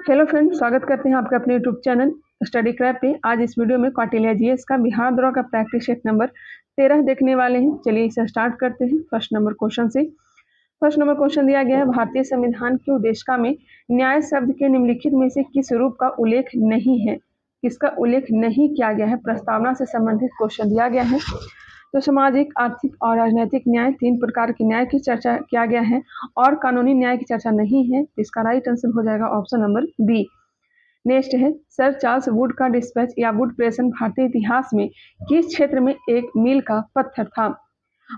Hello friends, स्वागत करते हैं आपके अपने यूट्यूब चैनल स्टडी क्रैप पे। आज इस वीडियो में कौटिल्य जीएस का बिहार द्रोह का प्रैक्टिस सेट नंबर 13 देखने वाले हैं। चलिए इसे स्टार्ट करते हैं फर्स्ट नंबर क्वेश्चन से। फर्स्ट नंबर क्वेश्चन दिया गया है, भारतीय संविधान की उद्देशिका में न्याय शब्द के निम्नलिखित में से किस रूप का उल्लेख नहीं है। किसका उल्लेख नहीं किया गया है, प्रस्तावना से संबंधित क्वेश्चन दिया गया है। तो सामाजिक, आर्थिक और राजनीतिक न्याय, 3 प्रकार के न्याय की चर्चा किया गया है और कानूनी न्याय की चर्चा नहीं है। इसका राइट आंसर हो जाएगा ऑप्शन नंबर बी। नेक्स्ट है, सर चार्ल्स वुड का डिस्पैच या वुड प्रेसन भारतीय इतिहास में किस क्षेत्र में एक मील का पत्थर था।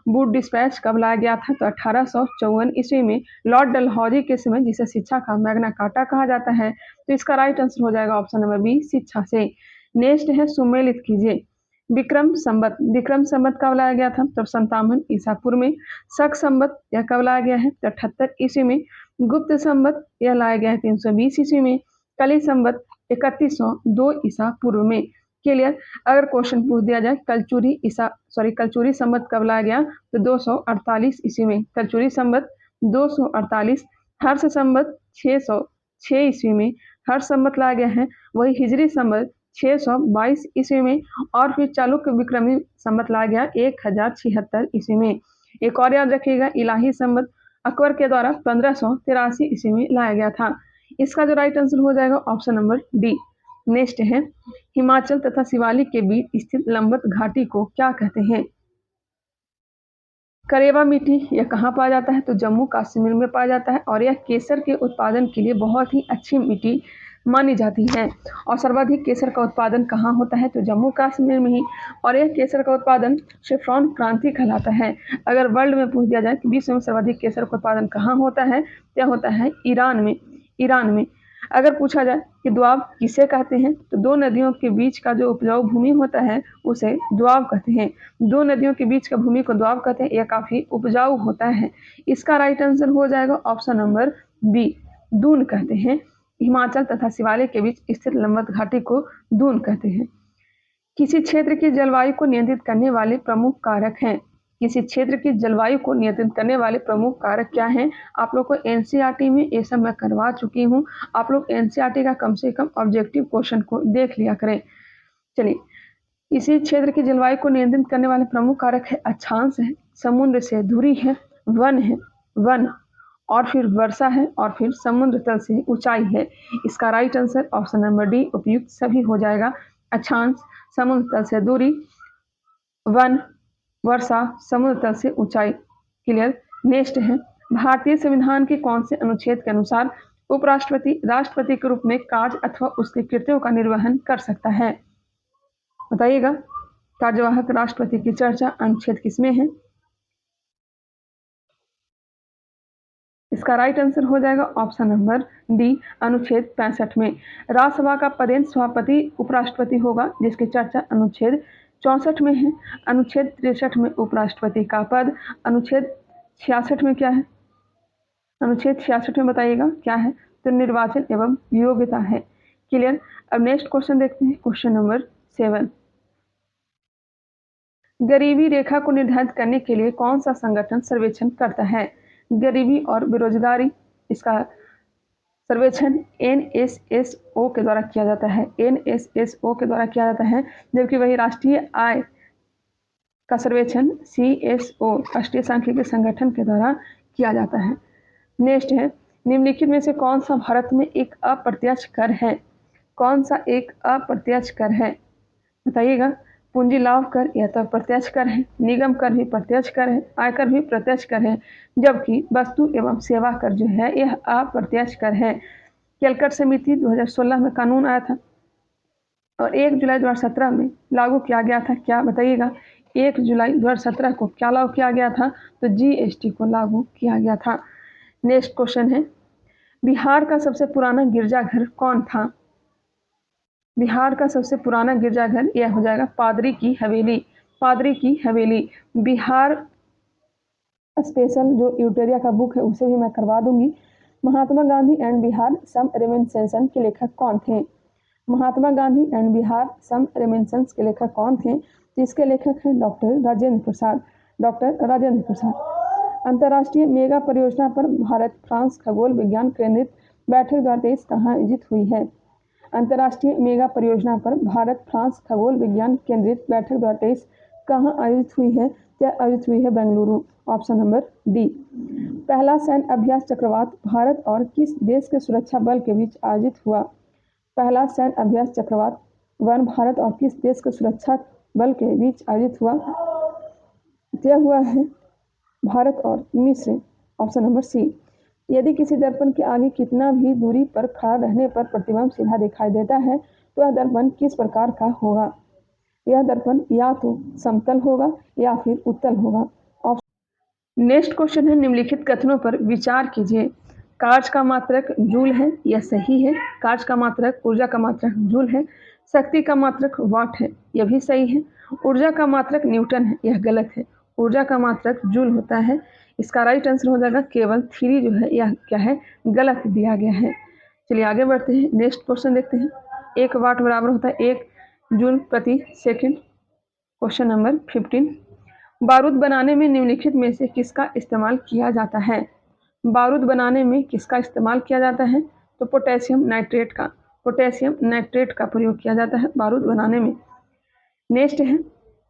वुड डिस्पैच कब लाया गया था, तो 1854 ईस्वी में लॉर्ड डलहौजी के समय, जिसे शिक्षा का मैग्ना कार्टा कहा जाता है। तो इसका राइट आंसर हो जाएगा ऑप्शन नंबर बी, शिक्षा से। नेक्स्ट है, सुमेलित कीजिए। विक्रम संवत कब लाया गया था, तो 57 ईसा पूर्व में। शक संवत यह कब लाया गया है, तो 78 ईस्वी में। गुप्त संवत यह लाया गया है 320 ईस्वी में। कली संवत 3102 ईसा पूर्व में। क्लियर। अगर क्वेश्चन पूछ दिया जाए कलचुरी संवत कब लाया गया, तो 248 ईस्वी में कलचुरी संवत 248। हर्ष संवत 606 ईस्वी में हर्ष संवत लाया गया है। वही हिजरी संवत 622 ईस्वी में। और फिर चालुक्य विक्रमी संवत लाया गया 1076 ईस्वी में। एक और याद रखिएगा, इलाही संवत अकबर के द्वारा 1583 ईस्वी में लाया गया था। इसका जो राइट आंसर हो जाएगा ऑप्शन नंबर डी। नेक्स्ट है, हिमाचल तथा शिवालिक के बीच स्थित लंबवत घाटी को क्या कहते हैं। करेवा मिट्टी यह कहाँ पाया जाता है, तो जम्मू कश्मीर में पाया जाता है और यह केसर के उत्पादन के लिए बहुत ही अच्छी मिट्टी मानी जाती है। और सर्वाधिक केसर का उत्पादन कहाँ होता है, तो जम्मू कश्मीर में ही। और यह केसर का उत्पादन शेफ्रॉन क्रांति कहलाता है। अगर वर्ल्ड में पूछ दिया जाए कि विश्व में सर्वाधिक केसर का उत्पादन कहाँ होता है, तो यह होता है ईरान में। अगर पूछा जाए कि द्वाब किसे कहते हैं, तो दो नदियों के बीच का जो उपजाऊ भूमि होता है उसे द्वाब कहते हैं। दो नदियों के बीच का भूमि को द्वाब कहते हैं। यह काफी उपजाऊ होता है। इसका राइट आंसर हो जाएगा ऑप्शन नंबर बी, दून कहते हैं। हिमाचल तथा शिवालिक के बीच स्थित लंबवत घाटी को दून कहते हैं। किसी क्षेत्र की जलवायु को नियंत्रित करने वाले प्रमुख कारक हैं। किसी क्षेत्र की जलवायु को नियंत्रित करने वाले प्रमुख कारक क्या हैं। आप लोग को एनसीईआरटी में ये सब मैं करवा चुकी हूँ। आप लोग एनसीईआरटी का कम से कम ऑब्जेक्टिव क्वेश्चन को देख लिया करें। चलिए, इसी क्षेत्र की जलवायु को नियंत्रित करने वाले प्रमुख कारक है अक्षांश है, समुद्र से दूरी है, वन और फिर वर्षा है और फिर समुद्र तल से ऊंचाई है। इसका right answer option number D, उपयुक्त सभी हो जाएगा। अक्षांश, समुद्र तल से दूरी, वन, वर्षा, समुद्र तल से ऊंचाई। क्लियर। नेक्स्ट है, भारतीय संविधान के कौन से अनुच्छेद के अनुसार उपराष्ट्रपति राष्ट्रपति के रूप में कार्य अथवा उसके कृत्यों का निर्वहन कर सकता है। बताइएगा, कार्यवाहक राष्ट्रपति की चर्चा अनुच्छेद किसमें है। इसका राइट आंसर हो जाएगा ऑप्शन नंबर डी, अनुच्छेद 65 में। राज्यसभा का पदेन सभापति उपराष्ट्रपति होगा, जिसकी चर्चा अनुच्छेद 64 में है। अनुच्छेद 63 में उपराष्ट्रपति का पद। अनुच्छेद 66 में क्या है, अनुच्छेद 66 में बताइएगा क्या है, तो निर्वाचन एवं योग्यता है। क्लियर। अब नेक्स्ट क्वेश्चन देखते हैं, क्वेश्चन नंबर 7। गरीबी रेखा को निर्धारित करने के लिए कौन सा संगठन सर्वेक्षण करता है। गरीबी और बेरोजगारी, इसका सर्वेक्षण एनएसएसओ के द्वारा किया जाता है। एनएसएसओ के द्वारा किया जाता है, जबकि वही राष्ट्रीय आय का सर्वेक्षण सीएसओ, राष्ट्रीय सांख्यिकी संगठन के द्वारा किया जाता है। नेक्स्ट है, निम्नलिखित में से कौन सा भारत में एक अप्रत्यक्ष कर है। कौन सा एक अप्रत्यक्ष कर है, बताइएगा। पूंजी लाभ कर यह तो प्रत्यक्ष कर है, निगम कर भी प्रत्यक्ष कर है, आयकर भी प्रत्यक्ष कर है, जबकि वस्तु एवं सेवा कर जो है यह अप्रत्यक्ष कर है। कैलकट समिति 2016 में कानून आया था और 1 जुलाई 2017 में लागू किया गया था। क्या बताइएगा, 1 जुलाई 2017 को क्या लागू किया गया था, तो जीएसटी को लागू किया गया था। नेक्स्ट क्वेश्चन है, बिहार का सबसे पुराना गिरजाघर कौन था। बिहार का सबसे पुराना गिरजाघर यह हो जाएगा पादरी की हवेली। पादरी की हवेली। बिहार स्पेशल जो यूटेरिया का बुक है उसे भी मैं करवा दूंगी। Mahatma Gandhi and Bihar some reminiscence के लेखक कौन थे। Mahatma Gandhi and Bihar some reminiscence के लेखक कौन थे, जिसके लेखक हैं डॉक्टर राजेंद्र प्रसाद। अंतर्राष्ट्रीय मेगा परियोजना पर भारत फ्रांस खगोल विज्ञान केंद्रित बैठक 2023 कहाँ आयोजित हुई है? अंतर्राष्ट्रीय मेगा परियोजना पर भारत फ्रांस खगोल विज्ञान केंद्रित बैठक 2023 कहाँ आयोजित हुई है? यह आयोजित हुई है बेंगलुरु। Option number D. पहला सैन्य अभ्यास चक्रवात भारत और किस देश के सुरक्षा बल के बीच आयोजित हुआ? पहला सैन्य अभ्यास चक्रवात वन भारत और किस देश के सुरक्षा बल के बीच आयोजित हुआ? यह हुआ है भारत और मिस्र। Option number C. यदि किसी दर्पण के आगे कितना भी दूरी पर खड़ा रहने पर प्रतिबिंब सीधा दिखाई देता है तो यह दर्पण किस प्रकार का होगा? यह दर्पण या तो समतल होगा या फिर उत्तल होगा। नेक्स्ट क्वेश्चन है, निम्नलिखित कथनों पर विचार कीजिए। कार्य का मात्रक जूल है, यह सही है। कार्य का मात्रक ऊर्जा का मात्रक जूल है। शक्ति का मात्रक वाट है, यह भी सही है। ऊर्जा का मात्रक न्यूटन है, यह गलत है। ऊर्जा का मात्रक जूल होता है। इसका राइट आंसर हो जाएगा केवल 3 जो है यह क्या है, गलत दिया गया है। चलिए आगे बढ़ते हैं, नेक्स्ट क्वेश्चन देखते हैं। 1 वाट बराबर होता है 1 जूल प्रति सेकंड। Question number 15। बारूद बनाने में निम्नलिखित में से किसका इस्तेमाल किया जाता है? बारूद बनाने में किसका इस्तेमाल किया जाता है? तो पोटेशियम नाइट्रेट का। पोटेशियम नाइट्रेट का प्रयोग किया जाता है बारूद बनाने में। नेक्स्ट है,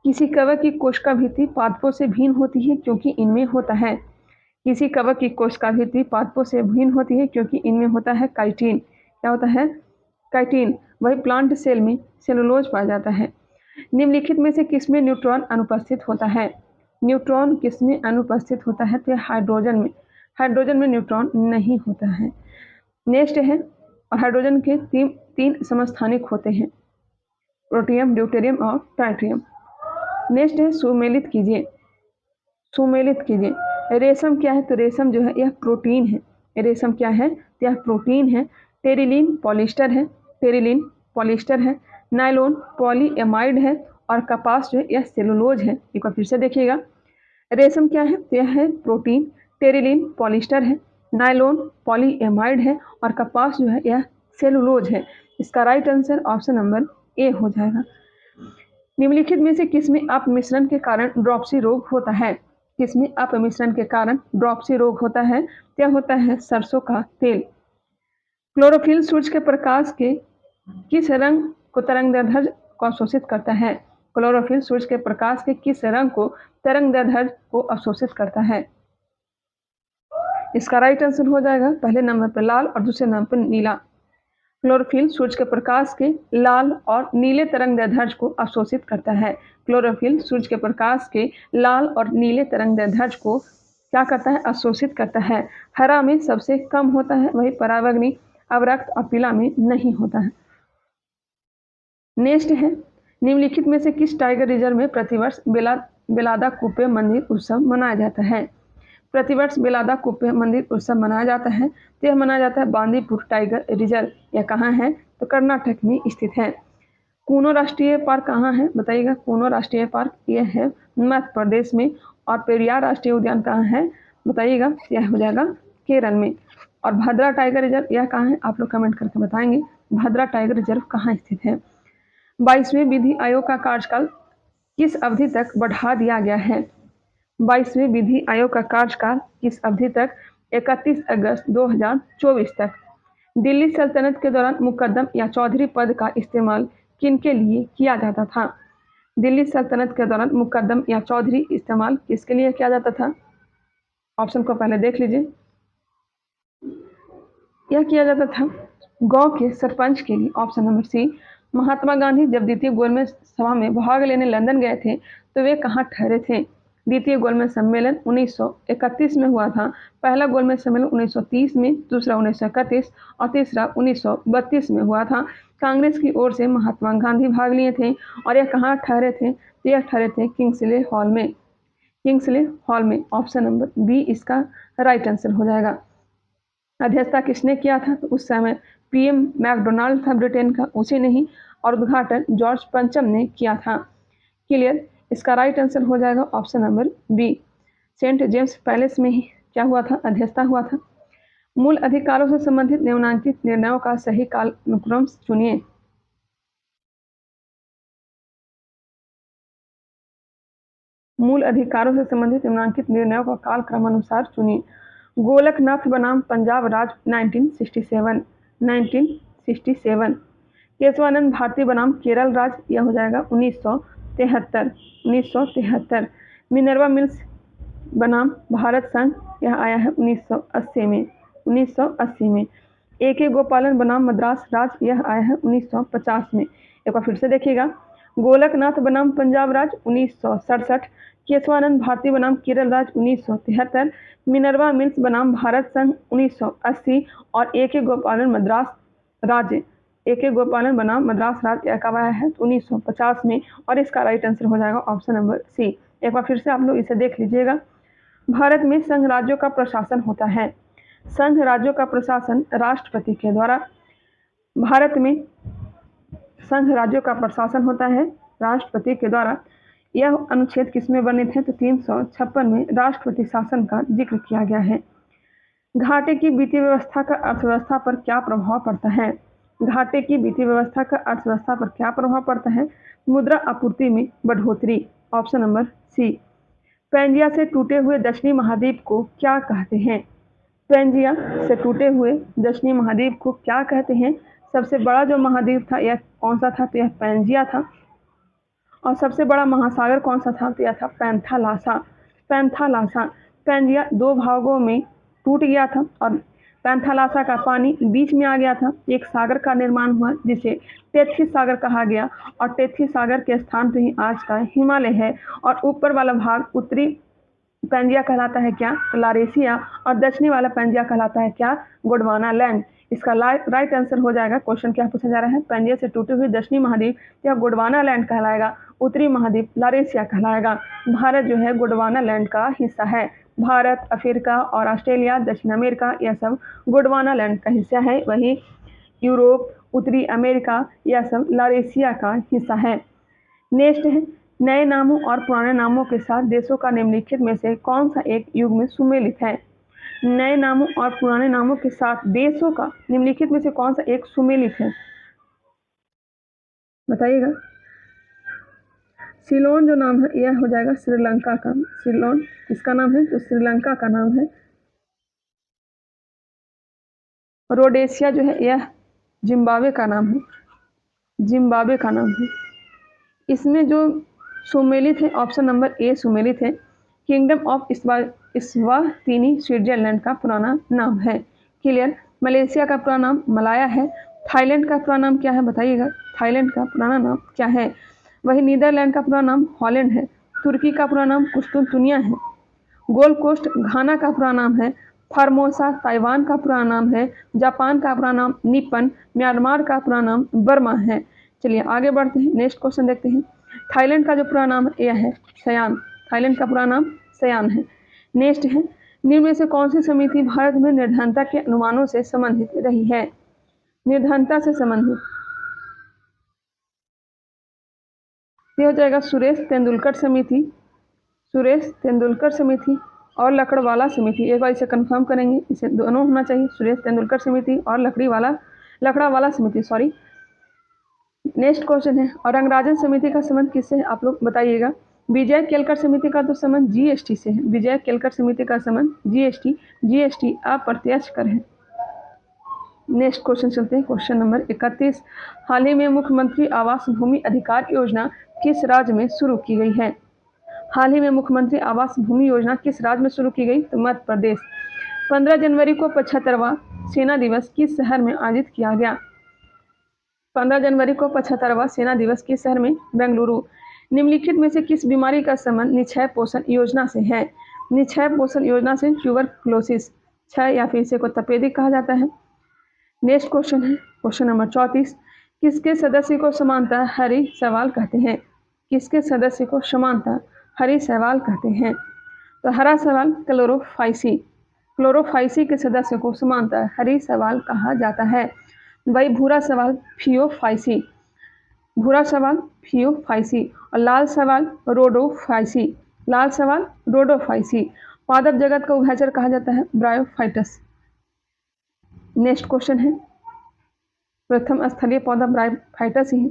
किसी कवक की कोशिका भित्ति पादपों से भिन्न होती है क्योंकि इनमें होता है। किसी कवक की कोशिका भित्ति पादपों से भिन्न होती है क्योंकि इनमें होता है काइटिन। क्या होता है? काइटिन। वही प्लांट सेल में सेलुलोज पाया जाता है। निम्नलिखित में से किसमें न्यूट्रॉन अनुपस्थित होता है? न्यूट्रॉन किसमें अनुपस्थित होता है? तो यह हाइड्रोजन में। हाइड्रोजन में न्यूट्रॉन नहीं होता है। नेक्स्ट है, और हाइड्रोजन के तीन समस्थानिक होते हैं, प्रोटियम, ड्यूटेरियम और ट्राइटियम। नेक्स्ट है, सुमेलित कीजिए। सुमेलित कीजिए। रेशम क्या है? तो रेशम जो है यह प्रोटीन है। रेशम क्या है? तो यह प्रोटीन है। टेरिलीन पॉलिस्टर है। टेरिलीन पॉलिस्टर है। नायलॉन पॉलीएमाइड है और कपास जो है यह सेलुलोज है। एक बार फिर से देखिएगा, रेशम क्या है? तो यह है प्रोटीन। टेरिलीन पॉलिस्टर है। नायलॉन पॉलीएमाइड है और कपास जो है यह सेलुलोज है। इसका राइट आंसर ऑप्शन नंबर ए हो जाएगा। निम्नलिखित में से किसमें अपमिश्रण के कारण ड्रॉप्सी रोग होता है? किसमें अपमिश्रण के कारण ड्रॉप्सी रोग होता है? क्या होता है? सरसों का तेल। क्लोरोफिल सूर्य के प्रकाश के किस रंग को तरंगदैर्ध्य को अवशोषित करता है? क्लोरोफिल सूर्य के प्रकाश के किस रंग को तरंगदैर्ध्य को अवशोषित करता है? इसका राइट आंसर हो जाएगा पहले नंबर पर लाल और दूसरे नंबर पर नीला। क्लोरोफिल सूर्य के प्रकाश के लाल और नीले तरंगदैर्ध्य को अवशोषित करता है। क्लोरोफिल सूर्य के प्रकाश के लाल और नीले तरंगदैर्ध्य को क्या करता है? अवशोषित करता है। हरा में सबसे कम होता है, वही पराबैंगनी, अवरक्त और पीला में नहीं होता है। नेक्स्ट है, निम्नलिखित में से किस टाइगर रिजर्व में प्रतिवर्ष बेलादा कुप्पे मंदिर उत्सव मनाया जाता है? प्रतिवर्ष बेलादा कुप्पे मंदिर उत्सव मनाया जाता है। तो यह मनाया जाता है बांदीपुर टाइगर रिजर्व। यह कहाँ है? तो कर्नाटक में स्थित है। कूनो राष्ट्रीय पार्क कहाँ है? बताइएगा। कूनो राष्ट्रीय पार्क यह है मध्य प्रदेश में। और पेरियार राष्ट्रीय उद्यान कहाँ है? बताइएगा। यह हो जाएगा केरल में। और भद्रा टाइगर रिजर्व यह कहाँ है? आप लोग कमेंट करके बताएंगे भद्रा टाइगर रिजर्व कहाँ स्थित है। 22वें विधि आयोग का कार्यकाल किस अवधि तक बढ़ा दिया गया है? 22वें विधि आयोग का कार्यकाल किस अवधि तक? 31 अगस्त 2024 तक। दिल्ली सल्तनत के दौरान मुकद्दम या चौधरी पद का इस्तेमाल किनके लिए किया जाता था? दिल्ली सल्तनत के दौरान मुकद्दम या चौधरी इस्तेमाल किसके लिए किया जाता था? ऑप्शन को पहले देख लीजिए। यह किया जाता था गांव के सरपंच के लिए। Option number C. Mahatma Gandhi जब द्वितीय गोलमेज सभा में भाग लेने लंदन गए थे तो वे कहाँ ठहरे थे? द्वितीय गोलमेज सम्मेलन 1931 में हुआ था। पहला गोलमेज सम्मेलन 1930 में, दूसरा 1931 और तीसरा 1932 में हुआ था। कांग्रेस की ओर से महात्मा गांधी भाग लिए थे और यह कहाँ ठहरे थे? तो यह ठहरे थे किंग्सले हॉल में। किंग्सले हॉल में। ऑप्शन नंबर बी इसका राइट आंसर हो जाएगा। अध्यक्षता किसने किया था? तो उस समय पीएम मैकडोनाल्ड था ब्रिटेन का, उसी ने ही, और उद्घाटन जॉर्ज पंचम ने किया था। क्लियर। इसका राइट आंसर हो जाएगा option number B. Saint James Palace में ही क्या हुआ था? अध्यक्षता हुआ था। मूल अधिकारों से संबंधित निम्नांकित निर्णयों का सही कालानुक्रम चुनिए। मूल अधिकारों से संबंधित निम्नांकित निर्णयों का काल क्रमानुसार चुनिए। गोलकनाथ बनाम पंजाब राज्य 1967। केशवानंद भारती बनाम केरल राज्य, यह हो जाएगा 1973। मिनर्वा मिल्स बनाम भारत संघ, यह आया है 1980 में। A.K. गोपालन बनाम मद्रास राज्य, यह आया है 1950 में। एक बार फिर से देखिएगा, गोलकनाथ बनाम पंजाब राज्य 1967, केशवानंद भारती बनाम केरल राज्य 1973, मिनर्वा मिल्स बनाम भारत संघ 1980 और A.K. गोपालन बनाम मद्रास राज्य, यह कब आया है 1950 में। और इसका राइट आंसर हो जाएगा ऑप्शन नंबर सी। एक बार फिर से आप लोग इसे देख लीजिएगा। भारत में संघ राज्यों का प्रशासन होता है। संघ राज्यों का प्रशासन राष्ट्रपति के द्वारा। भारत में संघ राज्यों का प्रशासन होता है राष्ट्रपति के द्वारा। यह अनुच्छेद किसमें वर्णित है? तो 356 में राष्ट्रपति शासन का जिक्र किया गया है। घाटे की वित्तीय व्यवस्था का अर्थव्यवस्था पर क्या प्रभाव पड़ता है? घाटे की वित्तीय व्यवस्था का अर्थव्यवस्था पर क्या प्रभाव पड़ता है? मुद्रा आपूर्ति में बढ़ोतरी, ऑप्शन नंबर सी। पैंजिया से टूटे हुए दक्षिणी महाद्वीप को क्या कहते हैं? पैंजिया से टूटे हुए दक्षिणी महाद्वीप को क्या कहते हैं? सबसे बड़ा जो महाद्वीप था यह कौन सा था? तो यह पैंजिया था। और सबसे बड़ा महासागर कौन सा था? तो यह था पैंथालासा। पैंजिया दो भागों में टूट गया था और पैंथालासा का पानी बीच में आ गया था। एक सागर का निर्माण हुआ जिसे टेथी सागर कहा गया और टेथी सागर के स्थान पर ही आज का हिमालय है। और ऊपर वाला भाग उत्तरी पैंजिया कहलाता है क्या? तो लारेसिया। और दक्षिणी वाला पैंजिया कहलाता है क्या? गोंडवाना लैंड। इसका राइट आंसर हो जाएगा। क्वेश्चन क्या पूछा जा रहा है? पैंजिया से टूटे हुए दक्षिणी महाद्वीप यह गोंडवाना लैंड कहलाएगा, उत्तरी महाद्वीप लारेसिया कहलाएगा। भारत जो है गोंडवाना लैंड का हिस्सा है। भारत, अफ्रीका और ऑस्ट्रेलिया, दक्षिण अमेरिका, यह सब गोंडवाना लैंड का हिस्सा है। वही यूरोप, उत्तरी अमेरिका, यह सब लारेसिया का हिस्सा है। नेक्स्ट है, नए नामों और पुराने नामों के साथ देशों का निम्नलिखित में से कौन सा एक युग में सुमेलित है? नए नामों और पुराने नामों के साथ देशों का निम्नलिखित में से कौन सा एक सुमेलित है? बताइएगा। सिलोन जो नाम है यह हो जाएगा श्रीलंका का। सिलोन किसका नाम है? तो श्रीलंका का नाम है। रोडेशिया जो है यह जिम्बाब्वे का नाम है। जिम्बाब्वे का नाम है। इसमें जो सुमेलित है ऑप्शन नंबर ए सुमेलित है। किंगडम ऑफ इस्वातिनी स्विट्जरलैंड का पुराना नाम है। क्लियर। मलेशिया का पुराना नाम मलाया है। थाईलैंड का पुराना नाम क्या है? बताइएगा। थाईलैंड का पुराना नाम क्या है? वही नीदरलैंड का पुराना नाम हॉलैंड है। तुर्की का पुराना नाम कुस्तुनतुनिया है। गोल्ड कोस्ट घाना का पुराना नाम है। फार्मोसा ताइवान का पुराना नाम है। जापान का पुराना नाम निपन। म्यांमार का पुराना नाम बर्मा है। चलिए आगे बढ़ते हैं। नेक्स्ट क्वेश्चन देखते हैं। थाईलैंड का जो पुराना नाम है यह है सयान। थाईलैंड का पुराना नाम सयान है। नेक्स्ट है, निम्न में से कौन सी समिति भारत में निर्धनता के अनुमानों से संबंधित रही है? निर्धनता से संबंधित ये हो जाएगा सुरेश तेंदुलकर समिति, सुरेश तेंदुलकर समिति और लकड़वाला समिति। एक बार इसे कंफर्म करेंगे, इसे दोनों होना चाहिए, सुरेश तेंदुलकर समिति और लकड़ावाला समिति, सॉरी। नेक्स्ट क्वेश्चन है, और रंगराजन समिति का संबंध किससे है? आप लोग बताइएगा। विजय केलकर समिति का तो संबंध जीएसटी से है। विजय केलकर समिति का संबंध जीएसटी अप्रत्यक्ष कर है। नेक्स्ट क्वेश्चन चलते हैं, क्वेश्चन नंबर 31। हाल ही में मुख्यमंत्री आवास भूमि अधिकार योजना किस राज्य में शुरू की गई है? हाल ही में मुख्यमंत्री आवास भूमि योजना किस राज्य में शुरू की गई? तो मध्य प्रदेश। 15 जनवरी को 75वां सेना दिवस किस शहर में आयोजित किया गया? 15 जनवरी को 75वां सेना दिवस किस शहर में? बेंगलुरु। निम्नलिखित में से किस बीमारी का संबंध निक्षय पोषण योजना से है? निक्षय पोषण योजना से ट्यूबरक्लोसिस, क्षय या फिर इसे को तपेदिक कहा जाता है। नेक्स्ट क्वेश्चन है, क्वेश्चन नंबर 34। किसके सदस्य को समानता हरी सवाल कहते हैं? किसके सदस्य को समानता हरी सवाल कहते हैं? तो हरा सवाल क्लोरोफाइसी। क्लोरोफाइसी के सदस्य को समानता हरी सवाल कहा जाता है। वही भूरा सवाल फियोफाइसी, भूरा सवाल फियोफाइसी और लाल सवाल रोडोफाइसी, लाल सवाल रोडोफाइसी। पादप जगत का उभयचर कहा जाता है ब्रायोफाइटस। नेक्स्ट क्वेश्चन है, प्रथम स्थलीय पौधा ब्रायोफाइटस ही है।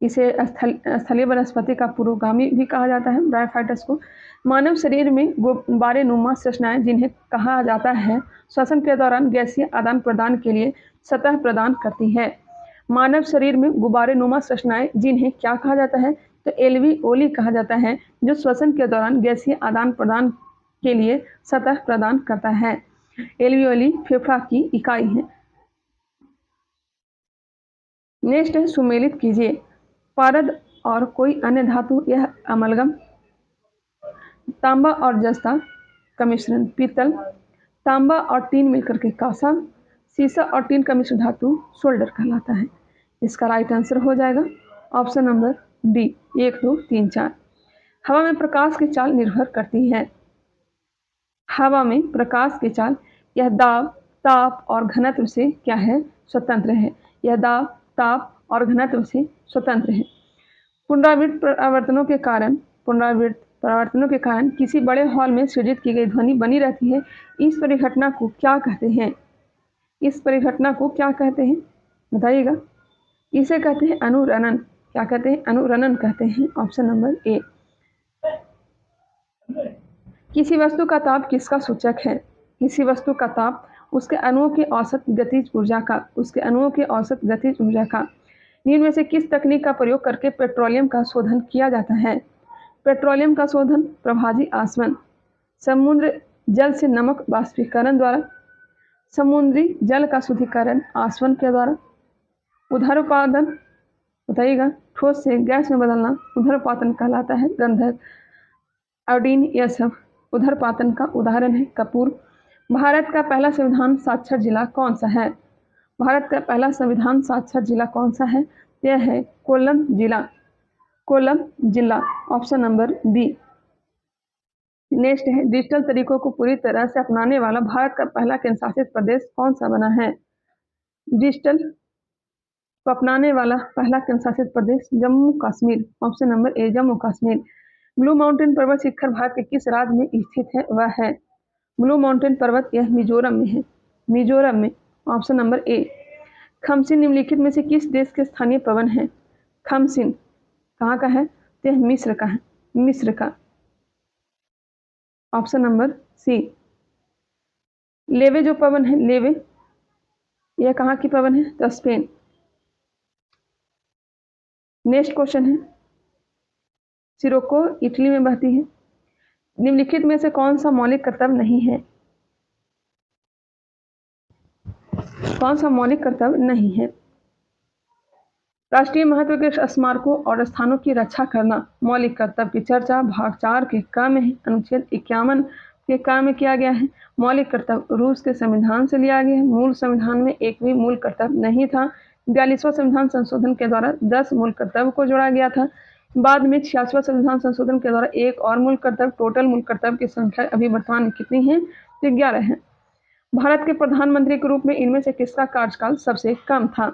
इसे स्थलीय वनस्पति का पुरोगामी भी कहा जाता है, ब्रायोफाइटस को। मानव शरीर में गुब्बारेनुमा संरचनाएं, जिन्हें कहा जाता है श्वसन के दौरान गैसीय आदान प्रदान के लिए सतह प्रदान करती है। मानव शरीर में गुब्बारेनुमा संरचनाएं, जिन्हें क्या कहा जाता है, तो एल्विओली कहा जाता है, जो श्वसन के दौरान गैसीय आदान प्रदान के लिए सतह प्रदान करता है। एल्वियोली फेफड़ा की इकाई है। नेक्स्ट है सुमेलित कीजिए। पारद और कोई अन्य धातु, यह अमलगम। तांबा और जस्ता का मिश्रण पीतल। तांबा और टीन मिलकर के कांसा। सीसा और टीन का मिश्र धातु सोल्डर कहलाता है। इसका राइट आंसर हो जाएगा ऑप्शन नंबर डी, 1, 2, 3, 4। हवा में प्रकाश की चाल निर्भर करती है। हवा में प्रकाश की चाल यह दाब, ताप और घनत्व से क्या है, स्वतंत्र है। यह दाब, ताप और घनत्व से स्वतंत्र है। पुनरावृत्त परिवर्तनों के कारण किसी बड़े हॉल में सृजित की गई ध्वनि बनी रहती है। इस परिघटना को क्या कहते हैं? इस परिघटना को क्या कहते हैं, बताइएगा। इसे कहते हैं अनुरणन। क्या कहते हैं? अनुरणन कहते हैं। ऑप्शन नंबर ए। किसी वस्तु का ताप किसका सूचक है? किसी वस्तु का ताप उसके अणुओं की औसत गतिज ऊर्जा का। निम्न में से किस तकनीक का प्रयोग करके पेट्रोलियम का शोधन किया जाता है? पेट्रोलियम का शोधन प्रभाजी आसवन, समुद्र जल से नमक बाष्पीकरण द्वारा, समुद्री जल का शुद्धिकरण आसवन के द्वारा, उदरपातन, बताइएगा, ठोस से गैस में बदलना उदरपातन कहलाता है। गंधक, आयोडीन, यह सब उदरपातन का उदाहरण है। कपूर। भारत का पहला संविधान साक्षर जिला कौन सा है? भारत का पहला संविधान साक्षर जिला कौन सा है? यह है कोल्लम जिला। कोल्लम जिला, ऑप्शन नंबर बी। नेक्स्ट है डिजिटल तरीकों को पूरी तरह से अपनाने वाला भारत का पहला केंद्र शासित प्रदेश कौन सा बना है? डिजिटल को अपनाने वाला पहला केंद्र शासित प्रदेश Jammu Kashmir. Option number A, Jammu Kashmir. Blue mountain पर्वत शिखर भारत के किस राज्य में स्थित है? वह है ब्लू माउंटेन पर्वत, यह मिजोरम में है। मिजोरम में, ऑप्शन नंबर ए। खमसिन निम्नलिखित में से किस देश के स्थानीय पवन है? खमसिन कहाँ का है? तो यह मिस्र का है। मिस्र का, ऑप्शन नंबर सी। लेवे जो पवन है, लेवे, यह कहाँ की पवन है? तो स्पेन। नेक्स्ट क्वेश्चन है सिरोको इटली में बहती है। निम्नलिखित में से कौन सा मौलिक कर्तव्य नहीं है? कौन सा मौलिक कर्तव्य नहीं है? राष्ट्रीय महत्व के स्मारकों और स्थानों की रक्षा करना मौलिक कर्तव्य की चर्चा भाग 4 के क में है। अनुच्छेद 51 के क में किया गया है। मौलिक कर्तव्य रूस के संविधान से लिया गया है। मूल संविधान में एक भी मूल कर्तव्य नहीं था। 42वां संविधान संशोधन के द्वारा 10 मूल कर्तव्य को जोड़ा गया था। बाद में 86वां संविधान संशोधन के द्वारा एक और मूल कर्तव्य। टोटल मूल कर्तव्य की संख्या अभी वर्तमान में कितनी है? तो 11 है। भारत के प्रधानमंत्री के रूप में इनमें से किसका कार्यकाल सबसे कम था?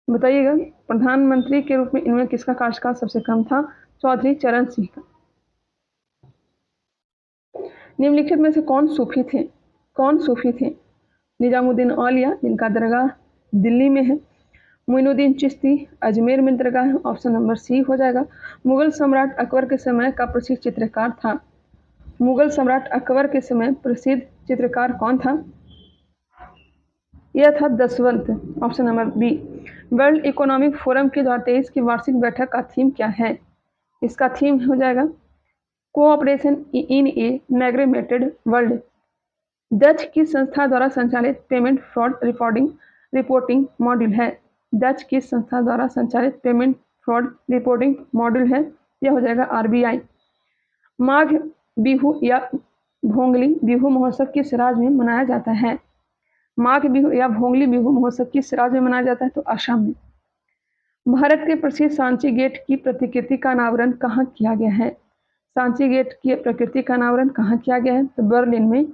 बताइएगा, प्रधानमंत्री के रूप में इनमें किसका कार्यकाल सबसे कम था? चौधरी चरण सिंह का। निम्नलिखित में से कौन सूफी थे? कौन सूफी थे? निजामुद्दीन औलिया, जिनका दरगाह दिल्ली में है। मोइनुद्दीन चिश्ती, अजमेर में दरगाह है। ऑप्शन नंबर सी हो जाएगा। मुगल सम्राट अकबर के समय का प्रसिद्ध चित्रकार था। मुगल सम्राट अकबर के समय प्रसिद्ध चित्रकार कौन था? यह था Daswant. Option number B. World Economic Forum की 2023 की वार्षिक बैठक का थीम क्या है? इसका थीम हो जाएगा कोऑपरेशन इन ए मैग्रेमेटेड वर्ल्ड। डच की संस्था द्वारा संचालित पेमेंट फ्रॉड रिपोर्टिंग मॉड्यूल है। डच की संस्था द्वारा संचालित पेमेंट फ्रॉड रिपोर्टिंग मॉड्यूल है। यह हो जाएगा आरबीआई। माघ बिहू या भोंगली बिहू महोत्सव किस राज्य में मनाया जाता है? माघ बिहू या भोंगली बिहू महोत्सव किस राज्य में मनाया जाता है? तो असम में। भारत के प्रसिद्ध सांची गेट की प्रतिकृति का अनावरण कहाँ किया गया है? सांची गेट की प्रकृति का अनावरण कहाँ किया गया है? तो बर्लिन में।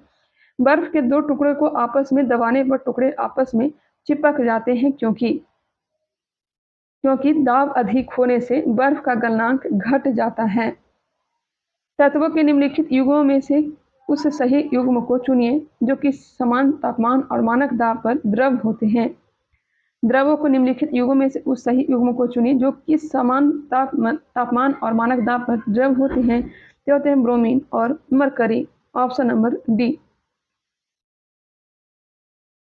बर्फ के दो टुकड़े को आपस में दबाने पर टुकड़े आपस में चिपक जाते हैं क्योंकि दाब अधिक होने से बर्फ का गलनांक घट जाता है। तत्वों के निम्नलिखित युग्मों में से उस सही युग्म को चुनिए जो कि समान तापमान और मानक दाब पर द्रव होते हैं। द्रवों को निम्नलिखित युगों में से उस सही युग्म को चुनिए जो किस समान तापमान और मानक दाब पर द्रव होते हैं। ये होते हैं ब्रोमीन और mercury. Option number D.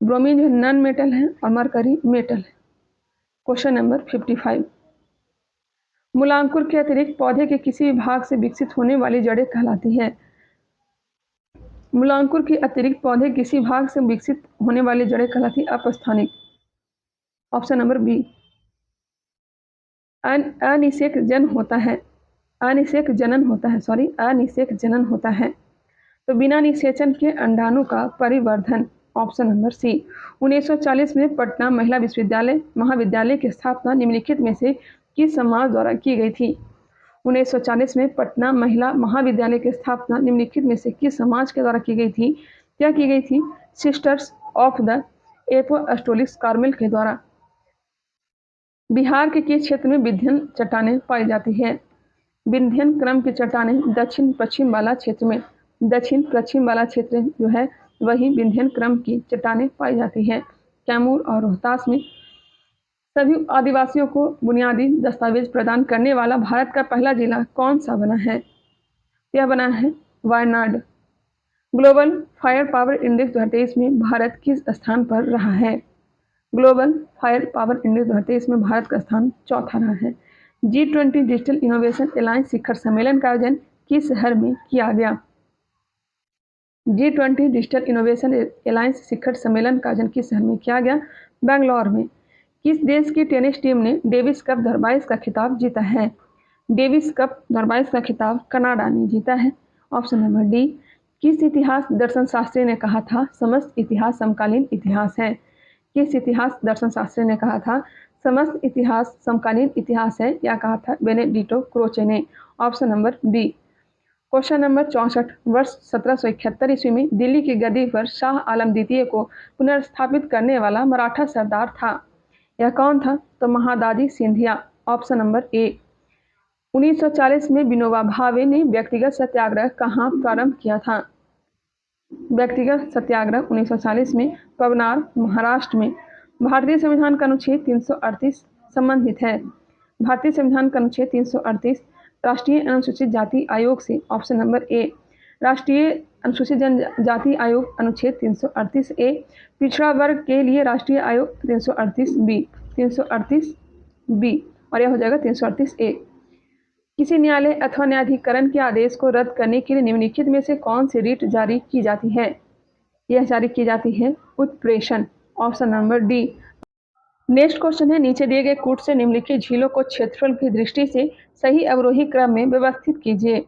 Bromine जो नॉन मेटल है और मरकरी मेटल है। Question number 55। मूलांकुर के अतिरिक्त पौधे के किसी भी भाग से विकसित होने वाली जड़ें कहलाती है। मूलांकुर के अतिरिक्त पौधे किसी भाग से विकसित होने वाली जड़ें कहलाती अपस्थानिक। Option number B. अनिषेक जनन होता है, अनिषेक जनन होता है। तो बिना निषेचन के अंडाणु का परिवर्धन। ऑप्शन नंबर सी। 1940 में पटना महिला महाविद्यालय की स्थापना निम्नलिखित में से किस समाज द्वारा की गई थी। 1940 में पटना महिला महाविद्यालय की स्थापना निम्नलिखित में से किस समाज के द्वारा की गई थी। क्या की गई थी? Sisters of the apostolic Carmel के द्वारा। बिहार के किस क्षेत्र में विंध्यन चट्टानें पाई जाती है? विंध्यन क्रम की चट्टानें दक्षिण पश्चिम वाला क्षेत्र में, दक्षिण पश्चिम वाला क्षेत्र जो है वही विंध्यन क्रम की चट्टानें पाई जाती हैं। कैमूर और रोहतास में। सभी आदिवासियों को बुनियादी दस्तावेज प्रदान करने वाला भारत का पहला जिला कौन सा बना है? यह बना है Wayanad. Global fire power index 2023 में भारत किस स्थान पर रहा है? ग्लोबल फायर पावर इंडेक्स 2023 में भारत का स्थान चौथा रहा है। G20 डिजिटल इनोवेशन अलायंस शिखर सम्मेलन का आयोजन किस शहर में किया गया? G20 डिजिटल इनोवेशन अलायंस शिखर सम्मेलन का आयोजन किस शहर में किया गया? बेंगलोर में। किस देश की टेनिस टीम ने डेविस कप 2022 का खिताब जीता है? डेविस कप 2022 का खिताब कनाडा ने जीता है। Option number D. किस इतिहास दर्शन शास्त्री ने कहा था समस्त इतिहास समकालीन इतिहास है? किस इतिहास दर्शन शास्त्री ने कहा था समस्त इतिहास समकालीन इतिहास है? या कहा था बेनेडिक्टो क्रोचे ने। Option number B. Question number 64। वर्ष 1771 ईस्वी में दिल्ली की गद्दी पर शाह आलम द्वितीय को पुनर्स्थापित करने वाला मराठा सरदार था। यह कौन था? तो Mahadaji Scindia. Option number A. 1940 में विनोबा भावे ने व्यक्तिगत सत्याग्रह कहाँ प्रारंभ किया था? व्यक्तिगत सत्याग्रह 1940 में पवनार महाराष्ट्र में। भारतीय संविधान का अनुच्छेद 338 संबंधित है। भारतीय संविधान का अनुच्छेद 338 राष्ट्रीय अनुसूचित जाति आयोग से। ऑप्शन नंबर ए। राष्ट्रीय अनुसूचित जनजाति आयोग अनुच्छेद 338 ए। पिछड़ा वर्ग के लिए राष्ट्रीय आयोग 338 बी और यह हो जाएगा 338 ए। किसी न्यायालय अथवा न्यायाधिकरण के आदेश को रद्द करने के लिए निम्नलिखित में से कौन सी रीट जारी की जाती है? यह जारी की जाती है उत्प्रेषण। Option number D. Next question है, नीचे दिए गए कूट से निम्नलिखित झीलों को क्षेत्रफल की दृष्टि से सही अवरोही क्रम में व्यवस्थित कीजिए।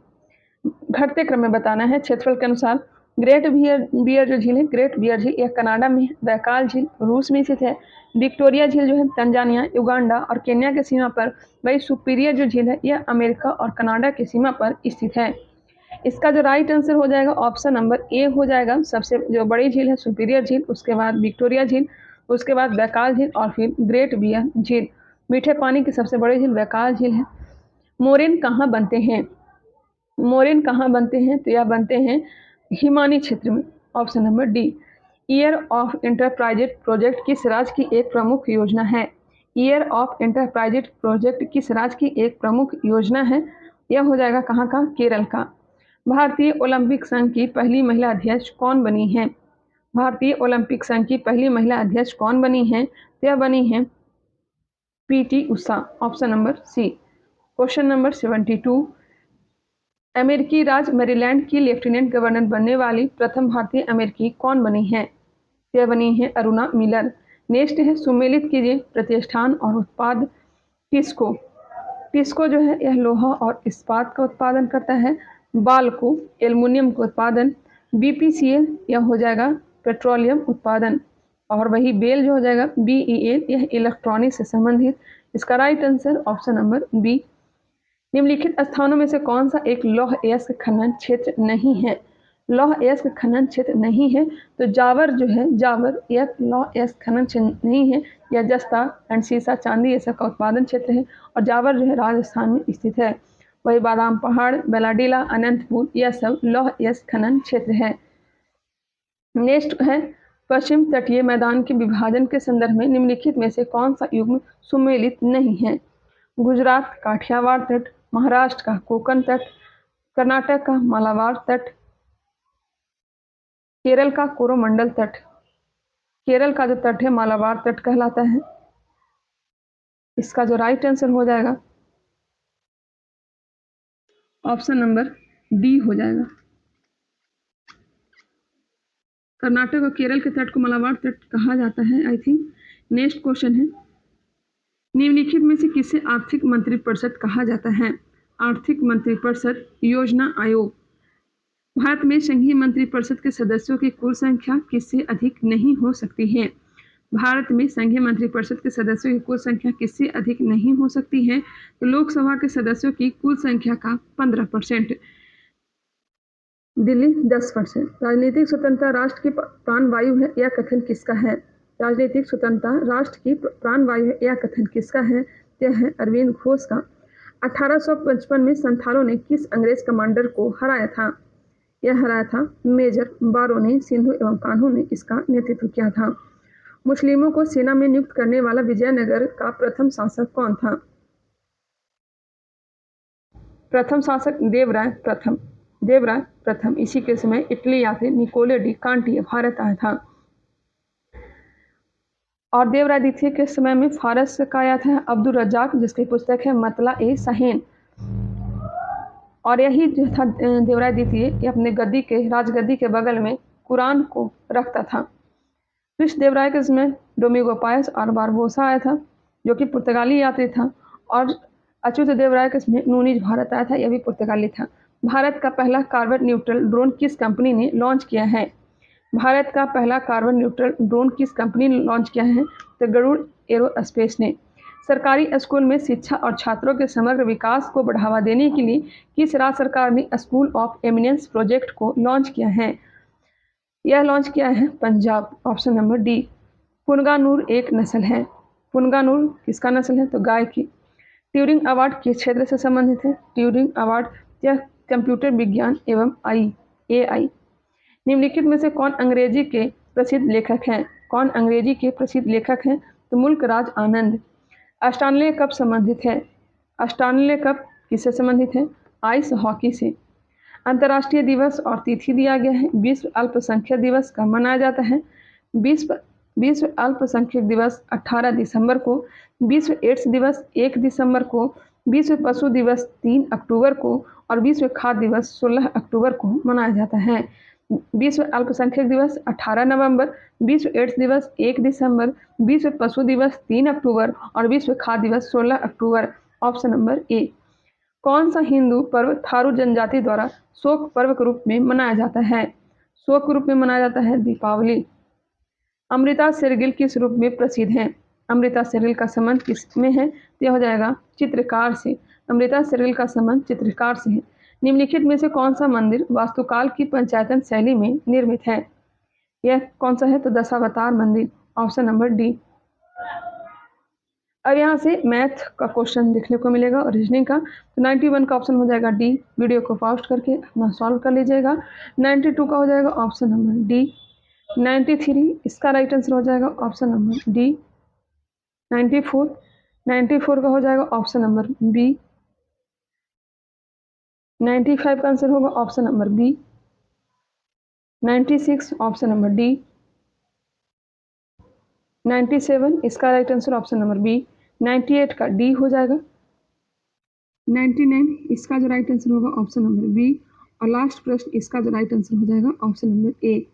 घटते क्रम में बताना है क्षेत्रफल के अनुसार। ग्रेट बियर जो झील है, ग्रेट बियर झील यह कनाडा में है। बैकाल झील रूस में स्थित है। विक्टोरिया झील जो है तंजानिया, युगांडा और केन्या के सीमा पर। वही सुपीरियर जो झील है यह अमेरिका और कनाडा की सीमा पर स्थित है। इसका जो राइट आंसर हो जाएगा ऑप्शन नंबर ए हो जाएगा। सबसे जो बड़ी झील है सुपीरियर झील, उसके बाद विक्टोरिया झील, उसके बाद बैकाल झील और फिर ग्रेट बियर झील। मीठे पानी की सबसे बड़ी झील बैकाल झील है। मोरेन कहाँ बनते हैं? मोरेन कहाँ बनते हैं? तो यह बनते हैं हिमानी क्षेत्र में। Option number D. Year of enterprises project किस राज्य की एक प्रमुख योजना है? ईयर ऑफ एंटरप्राइजेज प्रोजेक्ट किस राज्य की एक प्रमुख योजना है? यह हो जाएगा कहाँ का? केरल का। भारतीय ओलंपिक संघ की पहली महिला अध्यक्ष कौन बनी है? भारतीय ओलंपिक संघ की पहली महिला अध्यक्ष कौन बनी है? यह बनी है PT Usha. Option number C. Question number 72। अमेरिकी राज्य मैरीलैंड की लेफ्टिनेंट गवर्नर बनने वाली प्रथम भारतीय अमेरिकी कौन बनी है? यह बनी है अरुणा मिलर। नेक्स्ट है, सुमेलित कीजिए प्रतिष्ठान और उत्पाद टिस्को। टिस्को जो है यह लोहा और इस्पात का उत्पादन करता है। बाल्को एल्युमिनियम का उत्पादन। बीपीसीएल यह हो जाएगा पेट्रोलियम उत्पादन। और वही बेल जो हो जाएगा बीईएल यह इलेक्ट्रॉनिक्स से संबंधित। इसका right answer option number B. निम्नलिखित स्थानों में से कौन सा एक लौह अयस्क खनन क्षेत्र नहीं है? लौह अयस्क खनन क्षेत्र नहीं है तो जावर जो है, जावर एक लौह अयस्क खनन क्षेत्र नहीं है। यह जस्ता एंड सीसा चांदी ये सब का उत्पादन क्षेत्र है और जावर जो है राजस्थान में स्थित है। वही बादाम पहाड़, बेलाडीला, अनंतपुर यह सब लौह अयस्क खनन क्षेत्र है। नेक्स्ट है, पश्चिम तटीय मैदान के विभाजन के संदर्भ में निम्नलिखित में से कौन सा युग्म सुमेलित नहीं है? गुजरात काठियावाड़ तट, महाराष्ट्र का कोंकण तट, कर्नाटक का मालाबार तट, केरल का कोरोमंडल तट। केरल का जो तट है मालाबार तट कहलाता है। इसका जो राइट आंसर हो जाएगा ऑप्शन नंबर डी हो जाएगा। कर्नाटक और केरल के तट को मालाबार तट कहा जाता है आई थिंक। नेक्स्ट क्वेश्चन है, निम्नलिखित में से किसे आर्थिक मंत्रिपरिषद कहा जाता है? आर्थिक मंत्रिपरिषद, योजना आयोग। भारत में संघीय मंत्रिपरिषद के सदस्यों की कुल संख्या किससे अधिक नहीं हो सकती है? भारत में संघीय मंत्रिपरिषद के सदस्यों की कुल संख्या किससे अधिक नहीं हो सकती है? तो लोकसभा के सदस्यों की कुल संख्या का 15%, दिल्ली 10%। राजनीतिक स्वतंत्रता राष्ट्र की प्राणवायु है, यह कथन किसका है? राजनीतिक स्वतंत्रता राष्ट्र की प्राणवायु है, यह कथन किसका है? यह है अरविंद घोष का। 1855 में संथालों ने किस अंग्रेज कमांडर को हराया था? यह हराया था मेजर बारोनी सिंधु एवं कान्हू ने इसका नेतृत्व किया था। मुस्लिमों को सेना में नियुक्त करने वाला विजयनगर का प्रथम शासक कौन था? प्रथम शासक देवराय प्रथम। इसी के समय इटली यात्री निकोले डी कांटी भारत आया था। और देवराय द्वितीय के समय में फारस का आया था अब्दुल रज्जाक, जिसकी पुस्तक है मतला ए साहिन। और यही जो था देवराय द्वितीय, ये अपने गद्दी के राजगद्दी के बगल में कुरान को रखता था। कृष्ण देवराय के समय डोमिगो पायस और बारबोसा आया था, जो कि पुर्तगाली यात्री था। और अच्युत देवराय के समय नूनीज भारत आया था, यह भी पुर्तगाली था। भारत का पहला कार्बन न्यूट्रल ड्रोन किस कंपनी ने लॉन्च किया है? भारत का पहला कार्बन न्यूट्रल ड्रोन किस कंपनी ने लॉन्च किया है? तो गरुड़ एरोस्पेस ने। सरकारी स्कूल में शिक्षा और छात्रों के समग्र विकास को बढ़ावा देने के लिए किस राज्य सरकार ने स्कूल ऑफ एमिनेंस प्रोजेक्ट को लॉन्च किया है? यह लॉन्च किया है पंजाब, ऑप्शन नंबर डी। पुंगानुर एक नस्ल है। पुंगानुर किसका नस्ल है? तो गाय की। ट्यूरिंग अवार्ड किस क्षेत्र से संबंधित है? ट्यूरिंग अवार्ड यह कंप्यूटर विज्ञान एवं AI। निम्नलिखित में से कौन अंग्रेजी के प्रसिद्ध लेखक हैं? कौन अंग्रेजी के प्रसिद्ध लेखक हैं? तो मुल्क राज आनंद। स्टानले कप संबंधित है। स्टानले कप किससे संबंधित है? आइस हॉकी से। अंतर्राष्ट्रीय दिवस और तिथि दिया गया है। विश्व अल्पसंख्यक दिवस कब मनाया जाता है? विश्व अल्पसंख्यक दिवस 18 दिसंबर को, विश्व एड्स दिवस 1 दिसंबर को, विश्व पशु दिवस 3 अक्टूबर को और विश्व खाद्य दिवस 16 अक्टूबर को मनाया जाता है। विश्व अल्पसंख्यक दिवस 18 नवंबर, विश्व एड्स दिवस 1 दिसंबर, विश्व पशु दिवस 3 अक्टूबर और विश्व खाद्य दिवस 16 अक्टूबर। ऑप्शन नंबर ए। कौन सा हिंदू पर्व थारू जनजाति द्वारा शोक पर्व के रूप में मनाया जाता है? शोक रूप में मनाया जाता है दीपावली। अमृता शेरगिल किस रूप में प्रसिद्ध है? अमृता शेरगिल का संबंध किस में है? यह हो जाएगा चित्रकार से। अमृता शेरगिल का संबंध चित्रकार से है। निम्नलिखित में से कौन सा मंदिर वास्तुकाल की पंचायतन शैली में निर्मित है? यह कौन सा है? तो दशावतार मंदिर, ऑप्शन नंबर डी। अब यहाँ से मैथ का क्वेश्चन देखने को मिलेगा और रीजनिंग का। तो 91 का ऑप्शन हो जाएगा डी। वीडियो को पॉज करके अपना सॉल्व कर लीजिएगा। 92 का हो जाएगा ऑप्शन नंबर डी। 93 इसका राइट आंसर हो जाएगा ऑप्शन नंबर डी। 94 का हो जाएगा ऑप्शन नंबर बी। 95 का आंसर होगा option number B. 96 option number D. 97 इसका right answer option number B. 98 का डी हो जाएगा। 99 इसका जो राइट आंसर होगा ऑप्शन नंबर बी। और लास्ट प्रश्न इसका जो राइट आंसर हो जाएगा ऑप्शन नंबर ए।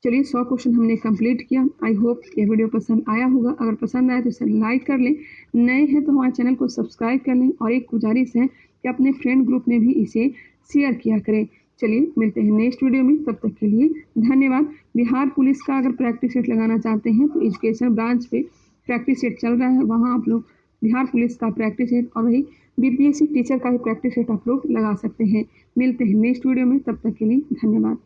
चलिए 100 क्वेश्चन हमने कंप्लीट किया। आई होप ये वीडियो पसंद आया होगा। अगर पसंद आया तो इसे लाइक कर लें, नए हैं तो हमारे चैनल को सब्सक्राइब कर लें और एक गुजारिश है कि अपने फ्रेंड ग्रुप में भी इसे शेयर किया करें। चलिए मिलते हैं नेक्स्ट वीडियो में, तब तक के लिए धन्यवाद। बिहार पुलिस का अगर प्रैक्टिस सेट लगाना चाहते हैं तो एजुकेशन ब्रांच पे प्रैक्टिस सेट चल रहा है, वहाँ आप लोग बिहार पुलिस का प्रैक्टिस सेट और वही BPSC टीचर का भी प्रैक्टिस सेट आप लोग लगा सकते हैं। मिलते हैं नेक्स्ट वीडियो में, तब तक के लिए धन्यवाद।